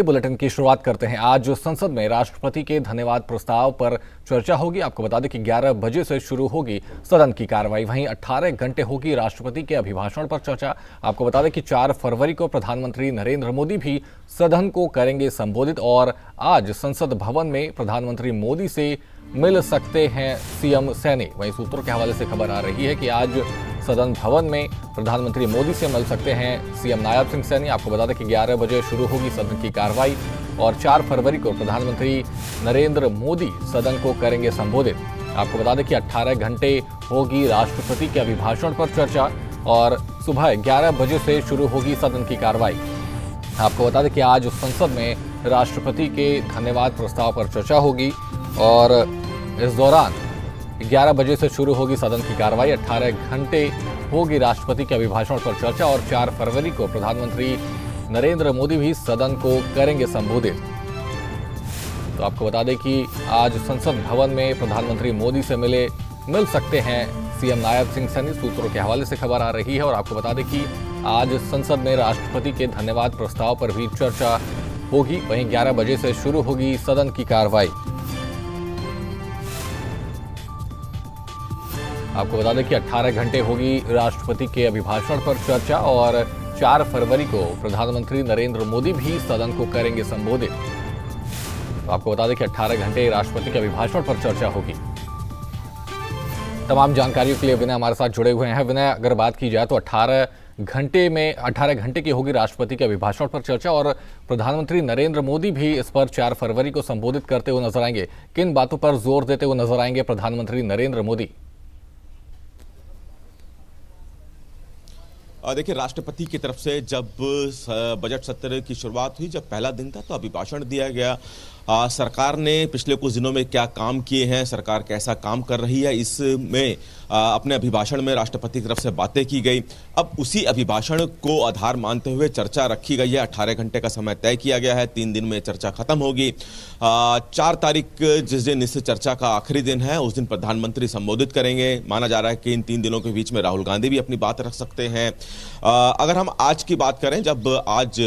Bulletin की शुरुआत करते हैं। आज संसद में राष्ट्रपति के धन्यवाद प्रस्ताव पर चर्चा होगी। आपको बता दें कि 11 बजे से शुरू होगी सदन की कार्रवाई। वहीं 18 घंटे होगी राष्ट्रपति के अभिभाषण पर चर्चा। आपको बता दें कि 4 फरवरी को प्रधानमंत्री नरेंद्र मोदी भी सदन को करेंगे संबोधित और आज संसद भवन में प्रधानमंत्री मोदी से मिल सकते हैं सीएम सैनी। वहीं सूत्रों के हवाले से खबर आ रही है कि आज सदन भवन में प्रधानमंत्री मोदी से मिल सकते हैं सीएम नायब सिंह सैनी। आपको बता दें कि 11 बजे शुरू होगी सदन की कार्रवाई और 4 फरवरी को प्रधानमंत्री नरेंद्र मोदी सदन को करेंगे संबोधित। आपको बता दें कि 18 घंटे होगी राष्ट्रपति के अभिभाषण पर चर्चा और सुबह 11 बजे से शुरू होगी सदन की कार्रवाई। आपको बता दें कि आज संसद में राष्ट्रपति के धन्यवाद प्रस्ताव पर चर्चा होगी और इस दौरान 11 बजे से शुरू होगी सदन की कार्रवाई। 18 घंटे होगी राष्ट्रपति के अभिभाषण पर चर्चा और 4 फरवरी को प्रधानमंत्री नरेंद्र मोदी भी सदन को करेंगे संबोधित। तो आपको बता दें कि आज संसद भवन में प्रधानमंत्री मोदी से मिल सकते हैं सीएम नायब सिंह सैनी। सूत्रों के हवाले से खबर आ रही है और आपको बता दें कि आज संसद में राष्ट्रपति के धन्यवाद प्रस्ताव पर भी चर्चा होगी। वहीं 11 बजे से शुरू होगी सदन की कार्रवाई। आपको बता दें कि 18 घंटे होगी राष्ट्रपति के अभिभाषण पर चर्चा और 4 फरवरी को प्रधानमंत्री नरेंद्र मोदी भी सदन को करेंगे संबोधित। तो आपको बता दें कि 18 घंटे राष्ट्रपति के अभिभाषण पर चर्चा होगी। तमाम जानकारियों के लिए विनय हमारे साथ जुड़े हुए हैं। विनय, अगर बात की जाए तो 18 घंटे की होगी राष्ट्रपति के अभिभाषण पर चर्चा और प्रधानमंत्री नरेंद्र मोदी भी इस पर 4 फरवरी को संबोधित करते हुए नजर आएंगे। किन बातों पर जोर देते हुए नजर आएंगे प्रधानमंत्री नरेंद्र मोदी? देखिए, राष्ट्रपति की तरफ से जब बजट सत्र की शुरुआत हुई, जब पहला दिन था तो अभिभाषण दिया गया। सरकार ने पिछले कुछ दिनों में क्या काम किए हैं, सरकार कैसा काम कर रही है, इसमें अपने अभिभाषण में राष्ट्रपति की तरफ से बातें की गई। अब उसी अभिभाषण को आधार मानते हुए चर्चा रखी गई है। 18 घंटे का समय तय किया गया है। 3 दिन में चर्चा खत्म होगी। 4 तारीख जिस दिन इस चर्चा का आखिरी दिन है, उस दिन प्रधानमंत्री संबोधित करेंगे। माना जा रहा है कि इन 3 दिनों के बीच में राहुल गांधी भी अपनी बात रख सकते हैं। अगर हम आज की बात करें, जब आज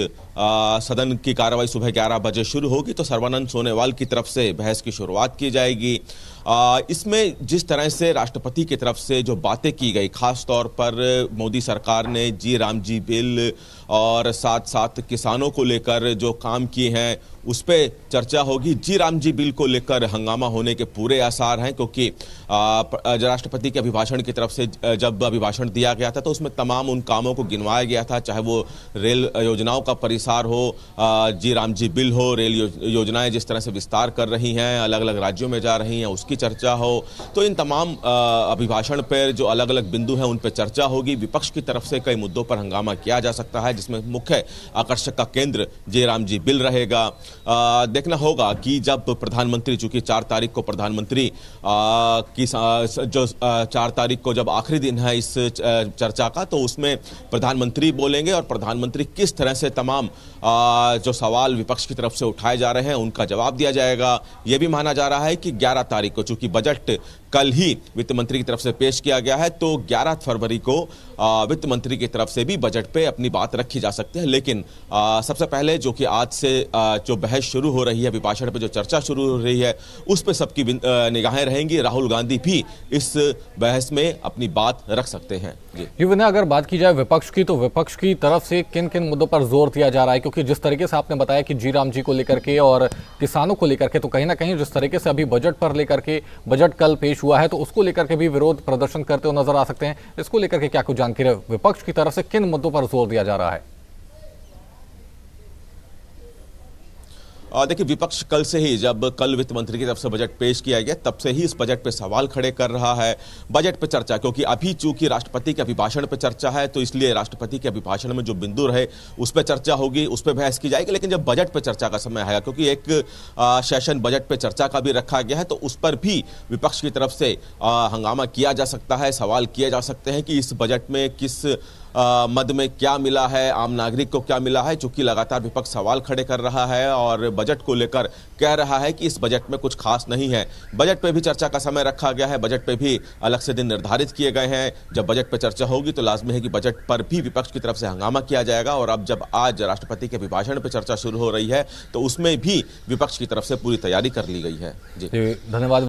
सदन की कार्रवाई सुबह 11 बजे शुरू होगी तो सर्बानंद सोनोवाल की तरफ से बहस की शुरुआत की जाएगी। इसमें जिस तरह से राष्ट्रपति की तरफ से जो बातें की गई, खास तौर पर मोदी सरकार ने जी राम जी बिल और साथ साथ किसानों को लेकर जो काम किए हैं उस पर चर्चा होगी। जी राम जी बिल को लेकर हंगामा होने के पूरे आसार हैं, क्योंकि राष्ट्रपति के अभिभाषण की तरफ से जब अभिभाषण दिया गया था तो उसमें तमाम उन कामों को गिनवाया गया था, चाहे वो रेल योजनाओं का परिसार हो, जी राम जी बिल हो, रेल योजनाएं जिस तरह से विस्तार कर रही हैं, अलग अलग राज्यों में जा रही हैं, उसकी चर्चा हो। तो इन तमाम अभिभाषण पर जो अलग अलग बिंदु हैं उन पर चर्चा होगी। विपक्ष की तरफ से कई मुद्दों पर हंगामा किया जा सकता है, जिसमें मुख्य आकर्षक का केंद्र जी राम जी बिल रहेगा। देखना होगा कि जब प्रधानमंत्री, चूंकि 4 तारीख को प्रधानमंत्री की जो 4 तारीख को जब आखिरी दिन है इस चर्चा का, तो उसमें प्रधानमंत्री बोलेंगे और प्रधानमंत्री किस तरह से तमाम जो सवाल विपक्ष की तरफ से उठाए जा रहे हैं उनका जवाब दिया जाएगा। यह भी माना जा रहा है कि 11 तारीख को, चूंकि बजट कल ही वित्त मंत्री की तरफ से पेश किया गया है, तो 11 फरवरी को वित्त मंत्री की तरफ से भी बजट पे अपनी बात रखी जा सकती है। लेकिन सबसे पहले जो कि आज से जो बहस शुरू हो रही है, अभिभाषण पे जो चर्चा शुरू हो रही है, उस पे सबकी निगाहें रहेंगी। राहुल गांधी भी इस बहस में अपनी बात रख सकते हैं। विनय, अगर बात की जाए विपक्ष की, तो विपक्ष की तरफ से किन किन मुद्दों पर जोर दिया जा रहा है? क्योंकि जिस तरीके से आपने बताया कि जी राम जी को लेकर के और किसानों को लेकर के, तो कहीं ना कहीं जिस तरीके से अभी बजट पर लेकर के, बजट कल पेश हुआ है तो उसको लेकर के भी विरोध प्रदर्शन करते हुए नजर आ सकते हैं। इसको लेकर के क्या कुछ जानकारी है? विपक्ष की तरफ से किन मुद्दों पर जोर दिया जा रहा है? देखिए, विपक्ष कल से ही, जब कल वित्त मंत्री की तरफ से बजट पेश किया गया, तब से ही इस बजट पे सवाल खड़े कर रहा है। बजट पे चर्चा, क्योंकि अभी चूंकि राष्ट्रपति के अभिभाषण पे चर्चा है, तो इसलिए राष्ट्रपति के अभिभाषण में जो बिंदु रहे उस पर चर्चा होगी, उस पर बहस की जाएगी। लेकिन जब बजट पे चर्चा का समय आएगा, क्योंकि एक सेशन बजट पे चर्चा का भी रखा गया है, तो उस पर भी विपक्ष की तरफ से हंगामा किया जा सकता है, सवाल किए जा सकते हैं कि इस बजट में किस मद में क्या मिला है, आम नागरिक को क्या मिला है, चूंकि लगातार विपक्ष सवाल खड़े कर रहा है और बजट को लेकर कह रहा है कि इस बजट में कुछ खास नहीं है। बजट पे भी चर्चा का समय रखा गया है, बजट पे भी अलग से दिन निर्धारित किए गए हैं। जब बजट पे चर्चा होगी तो लाजमी है कि बजट पर भी विपक्ष की तरफ से हंगामा किया जाएगा। और अब जब आज राष्ट्रपति के अभिभाषण पर चर्चा शुरू हो रही है तो उसमें भी विपक्ष की तरफ से पूरी तैयारी कर ली गई है। जी धन्यवाद।